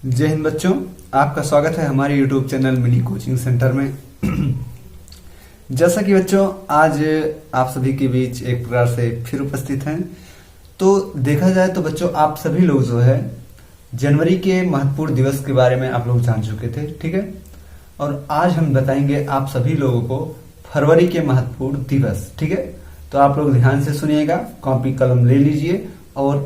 जय हिंद बच्चों, आपका स्वागत है हमारे YouTube channel mini coaching centre में। जैसा कि बच्चों आज आप सभी के बीच एक प्रकार से फिर उपस्थित हैं। तो देखा जाए तो बच्चों आप सभी लोग जो है जनवरी के महत्वपूर्ण दिवस के बारे में आप लोग जान चुके थे, ठीक है। और आज हम बताएंगे आप सभी लोगों को फरवरी के महत्वपूर्ण दिवस, ठीक है। तो आप लोग ध्यान से सुनिएगा, कॉपी कलम ले लीजिए और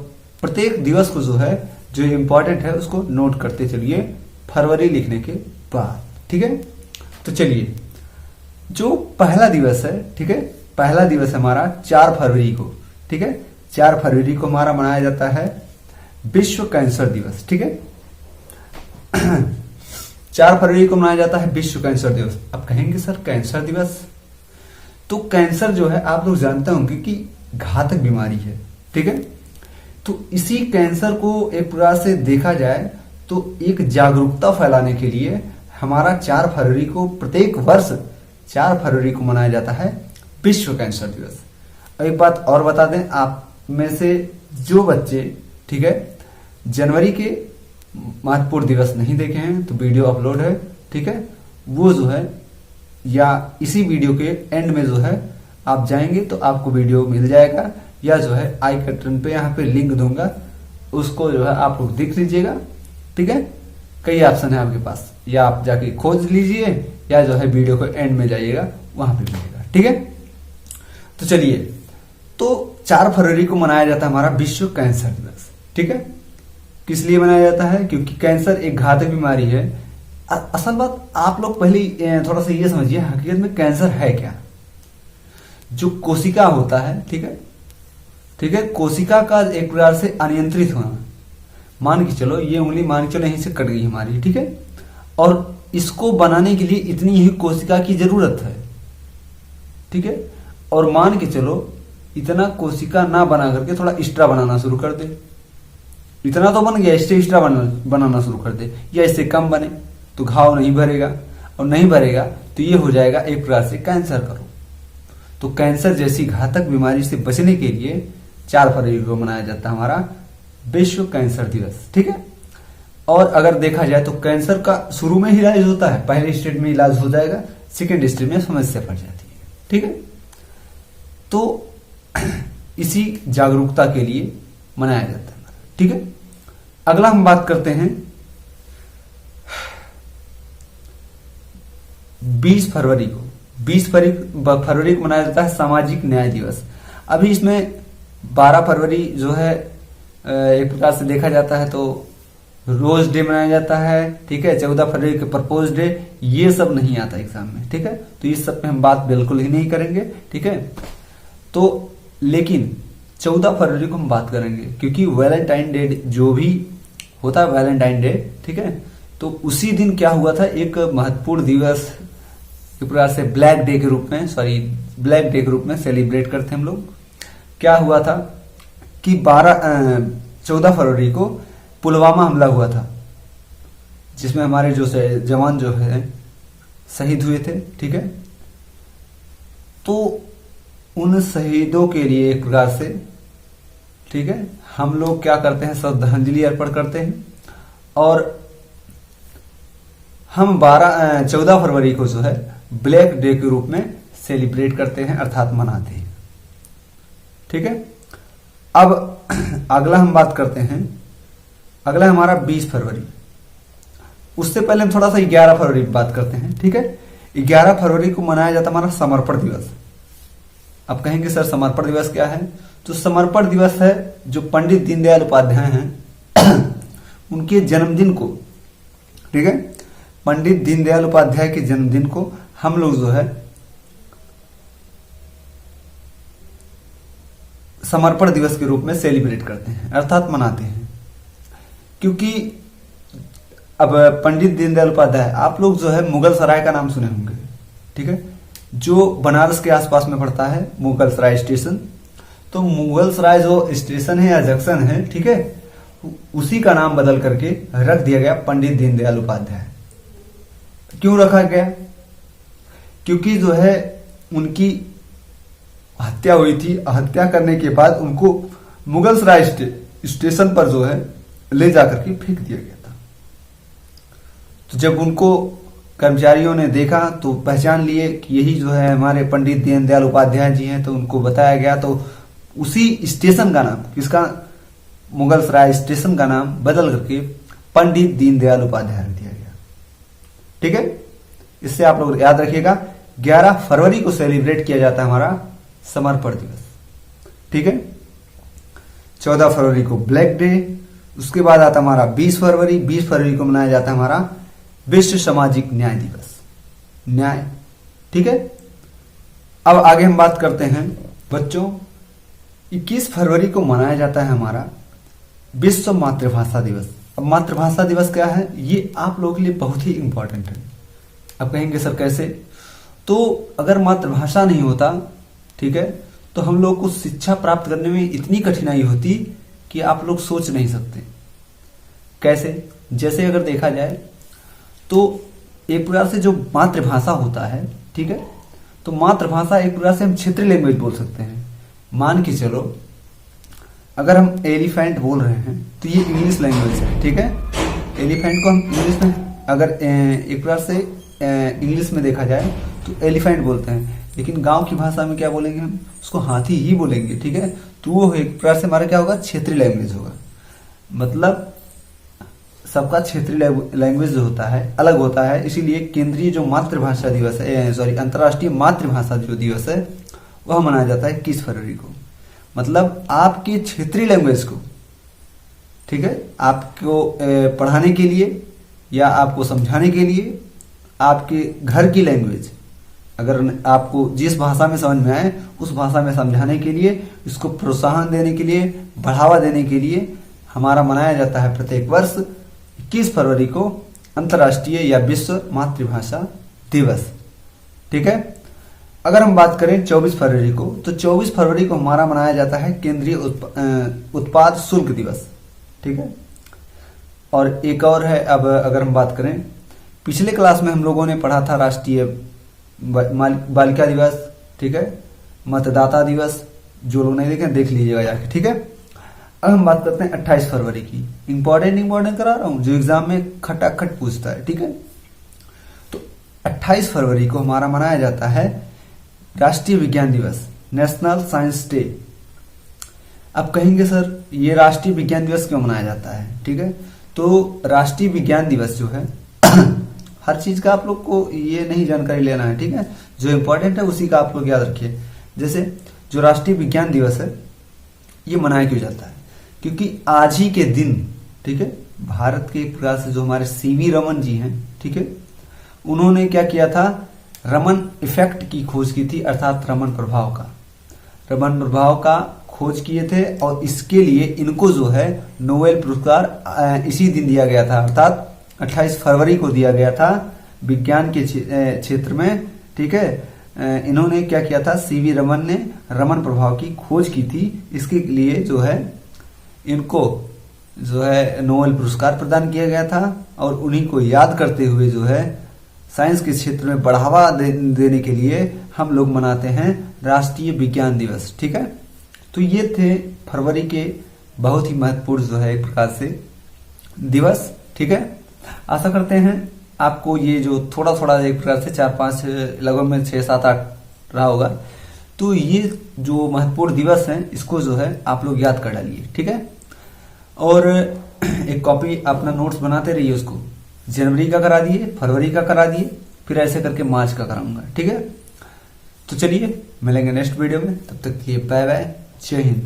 प्रत्येक दिवस को जो है जो इम्पोर्टेंट है उसको नोट करते चलिए फरवरी लिखने के बाद, ठीक है। तो चलिए, जो पहला दिवस है, ठीक है, पहला दिवस हमारा 4 फरवरी को, ठीक है, 4 फरवरी को हमारा मनाया जाता है विश्व कैंसर दिवस, ठीक है। 4 फरवरी को मनाया जाता है विश्व कैंसर दिवस। अब कहेंगे सर कैंसर दिवस, तो कैंसर जो है आप लोग जानते होंगे कि घातक बीमारी है, ठीक है। तो इसी कैंसर को एक प्रकार से देखा जाए तो एक जागरूकता फैलाने के लिए हमारा 4 फरवरी को प्रत्येक वर्ष 4 फरवरी को मनाया जाता है विश्व कैंसर दिवस। अब एक बात और बता दें, आप में से जो बच्चे, ठीक है, जनवरी के महत्वपूर्ण दिवस नहीं देखे हैं तो वीडियो अपलोड है, ठीक है, वो जो है या इसी वीडियो के एंड में जो है आप जाएंगे तो आपको वीडियो मिल जाएगा, या जो है आई बटन पे यहाँ पे लिंक दूंगा, उसको जो है आप लोग देख लीजिएगा, ठीक है। कई ऑप्शन है आपके पास, या आप जाके खोज लीजिए या जो है वीडियो को एंड में जाइएगा, वहां पे मिलेगा, ठीक है। तो चलिए, तो 4 फरवरी को मनाया जाता है हमारा विश्व कैंसर दिवस, ठीक है। किस लिए मनाया जाता है? क्योंकि कैंसर एक घातक बीमारी है। असल बात आप लोग पहले थोड़ा सा ये समझिए, हकीकत में कैंसर है क्या। जो कोशिका होता है, ठीक है, ठीक है, कोशिका का एक प्रकार से अनियंत्रित होना, मान के चलो ये उंगली मान के चलो यहीं से कट गई हमारी, ठीक है, और इसको बनाने के लिए इतनी ही कोशिका की जरूरत है, ठीक है। और मान के चलो इतना कोशिका ना बना करके थोड़ा एक्स्ट्रा बनाना शुरू कर दे, इतना तो बन गया, इससे एक्स्ट्रा बनाना शुरू कर दे, या इससे कम बने तो घाव नहीं भरेगा, और नहीं भरेगा तो ये हो जाएगा एक प्रकार से कैंसर का रोग। तो कैंसर जैसी घातक बीमारी से बचने के लिए 4 फरवरी को मनाया जाता है हमारा विश्व कैंसर दिवस, ठीक है। और अगर देखा जाए तो कैंसर का शुरू में ही इलाज होता है, पहले स्टेज में इलाज हो जाएगा, सेकेंड स्टेज में समस्या पड़ जाती है, ठीक है। तो इसी जागरूकता के लिए मनाया जाता है, ठीक है। अगला हम बात करते हैं 20 फरवरी को। 20 फरवरी को मनाया जाता है सामाजिक न्याय दिवस। अभी इसमें 12 फरवरी जो है एक प्रकार से देखा जाता है तो रोज डे मनाया जाता है, ठीक है। 14 फरवरी के प्रपोज डे, ये सब नहीं आता एग्जाम में, ठीक है। तो इस सब पे हम बात बिल्कुल ही नहीं करेंगे, ठीक है। तो लेकिन 14 फरवरी को हम बात करेंगे क्योंकि वैलेंटाइन डे जो भी होता है, वैलेंटाइन डे, ठीक है। तो उसी दिन क्या हुआ था, एक महत्वपूर्ण दिवस एक प्रकार से ब्लैक डे के रूप में सेलिब्रेट करते हैं हम लोग। क्या हुआ था कि 14 फरवरी को पुलवामा हमला हुआ था, जिसमें हमारे जो जवान जो है शहीद हुए थे, ठीक है। तो उन शहीदों के लिए एक प्रकार से, ठीक है, हम लोग क्या करते हैं, श्रद्धांजलि अर्पण करते हैं। और हम 14 फरवरी को जो है ब्लैक डे के रूप में सेलिब्रेट करते हैं, अर्थात मनाते हैं, ठीक है। अब अगला हम बात करते हैं, अगला हमारा 20 फरवरी। उससे पहले हम थोड़ा सा 11 फरवरी की बात करते हैं, ठीक है। 11 फरवरी को मनाया जाता है हमारा समर्पण दिवस। अब कहेंगे सर समर्पण दिवस क्या है? तो समर्पण दिवस है जो पंडित दीनदयाल उपाध्याय हैं उनके जन्मदिन को, ठीक है, पंडित दीनदयाल उपाध्याय के जन्मदिन को हम लोग जो है समर्पण दिवस के रूप में सेलिब्रेट करते हैं, अर्थात मनाते हैं। क्योंकि अब पंडित दीनदयाल उपाध्याय, आप लोग जो है मुगल सराय का नाम सुने होंगे, ठीक है, जो बनारस के आसपास में पड़ता है, मुगल सराय स्टेशन। तो मुगल सराय जो स्टेशन है या जंक्शन है, ठीक है, उसी का नाम बदल करके रख दिया गया पंडित दीनदयाल उपाध्याय। क्यों रखा गया? क्योंकि जो है उनकी हत्या हुई थी, हत्या करने के बाद उनको मुगल सराय स्टेशन पर जो है ले जाकर के फेंक दिया गया था, तो जब उनको कर्मचारियों ने देखा तो पहचान लिए कि यही जो है हमारे पंडित दीनदयाल उपाध्याय जी हैं, तो उनको बताया गया। तो उसी स्टेशन का नाम, किसका, मुगल सराय स्टेशन का नाम बदल करके पंडित दीनदयाल उपाध्याय रख दिया गया। ठीक है, इससे आप लोग याद रखिएगा 11 फरवरी को सेलिब्रेट किया जाता है हमारा समर्पण दिवस। ठीक है, 14 फरवरी को ब्लैक डे, उसके बाद आता हमारा 20 फरवरी। 20 फरवरी को मनाया जाता है हमारा विश्व सामाजिक न्याय दिवस, न्याय। ठीक है, अब आगे हम बात करते हैं बच्चों, 21 फरवरी को मनाया जाता है हमारा विश्व मातृभाषा दिवस। अब मातृभाषा दिवस क्या है, ये आप लोगों के लिए बहुत ही इंपॉर्टेंट है। अब कहेंगे सर कैसे, तो अगर मातृभाषा नहीं होता, ठीक है, तो हम लोग को शिक्षा प्राप्त करने में इतनी कठिनाई होती कि आप लोग सोच नहीं सकते। कैसे, जैसे अगर देखा जाए तो एक प्रकार से जो मातृभाषा होता है, ठीक है, तो मातृभाषा एक प्रकार से हम क्षेत्रीय लैंग्वेज बोल सकते हैं। मान के चलो अगर हम एलिफेंट बोल रहे हैं तो ये इंग्लिश लैंग्वेज है। ठीक है, एलिफेंट को हम इंग्लिश में अगर एक प्रकार से इंग्लिश में देखा जाए तो एलिफेंट बोलते हैं, लेकिन गांव की भाषा में क्या बोलेंगे, हम उसको हाथी ही बोलेंगे। ठीक है, तो वो एक प्रकार से हमारा क्या होगा, क्षेत्रीय लैंग्वेज होगा। मतलब सबका क्षेत्रीय लैंग्वेज जो होता है अलग होता है, इसीलिए केंद्रीय जो मातृभाषा दिवस है, सॉरी अंतर्राष्ट्रीय मातृभाषा जो दिवस है वह मनाया जाता है 21 फरवरी को। मतलब आपके क्षेत्रीय लैंग्वेज को, ठीक है, आपको पढ़ाने के लिए या आपको समझाने के लिए, आपके घर की लैंग्वेज अगर आपको जिस भाषा में समझ में आए उस भाषा में समझाने के लिए, इसको प्रोत्साहन देने के लिए, बढ़ावा देने के लिए हमारा मनाया जाता है प्रत्येक वर्ष 21 फरवरी को अंतर्राष्ट्रीय या विश्व मातृभाषा दिवस। ठीक है, अगर हम बात करें 24 फरवरी को, तो 24 फरवरी को हमारा मनाया जाता है केंद्रीय उत्पाद शुल्क दिवस। ठीक है, और एक और है, अब अगर हम बात करें, पिछले क्लास में हम लोगों ने पढ़ा था राष्ट्रीय बालिका दिवस, ठीक है, मतदाता दिवस। जो लोग नहीं देखे देख लीजिएगा जाके। ठीक है, अब हम बात करते हैं 28 फरवरी की। इंपॉर्टेंट करा रहा हूं जो एग्जाम में खटाखट पूछता है। ठीक है, तो 28 फरवरी को हमारा मनाया जाता है राष्ट्रीय विज्ञान दिवस, नेशनल साइंस डे। अब कहेंगे सर ये राष्ट्रीय विज्ञान दिवस क्यों मनाया जाता है। ठीक है, तो राष्ट्रीय विज्ञान दिवस जो है हर चीज का आप लोग को ये नहीं जानकारी लेना है। ठीक है, जो इंपॉर्टेंट है उसी का आप लोग याद रखिए। जैसे जो राष्ट्रीय विज्ञान दिवस है ये मनाया क्यों जाता है, क्योंकि आज ही के दिन, ठीक है, भारत के एक प्रकार से जो हमारे सीवी रमन जी हैं, ठीक है, उन्होंने क्या किया था, रमन इफेक्ट की खोज की थी, अर्थात रमन प्रभाव का खोज किए थे। और इसके लिए इनको जो है नोबेल पुरस्कार इसी दिन दिया गया था, अर्थात 28 फरवरी को दिया गया था विज्ञान के क्षेत्र में। ठीक है, इन्होंने क्या किया था, सीवी रमन ने रमन प्रभाव की खोज की थी। इसके लिए जो है इनको जो है नोबेल पुरस्कार प्रदान किया गया था। और उन्हीं को याद करते हुए जो है साइंस के क्षेत्र में बढ़ावा देने के लिए हम लोग मनाते हैं राष्ट्रीय विज्ञान दिवस। ठीक है, तो ये थे फरवरी के बहुत ही महत्वपूर्ण जो है एक प्रकार से दिवस। ठीक है, आशा करते हैं आपको ये जो थोड़ा थोड़ा एक प्रकार से 4-5 लगभग में 6-7-8 रहा होगा, तो ये जो महत्वपूर्ण दिवस हैं इसको जो है आप लोग याद कर डालिए। ठीक है, और एक कॉपी अपना नोट्स बनाते रहिए, उसको जनवरी का करा दिए, फरवरी का करा दिए, फिर ऐसे करके मार्च का कराऊंगा। ठीक है, तो चलिए मिलेंगे नेक्स्ट वीडियो में, तब तक के लिए बाय बाय, जय हिंद।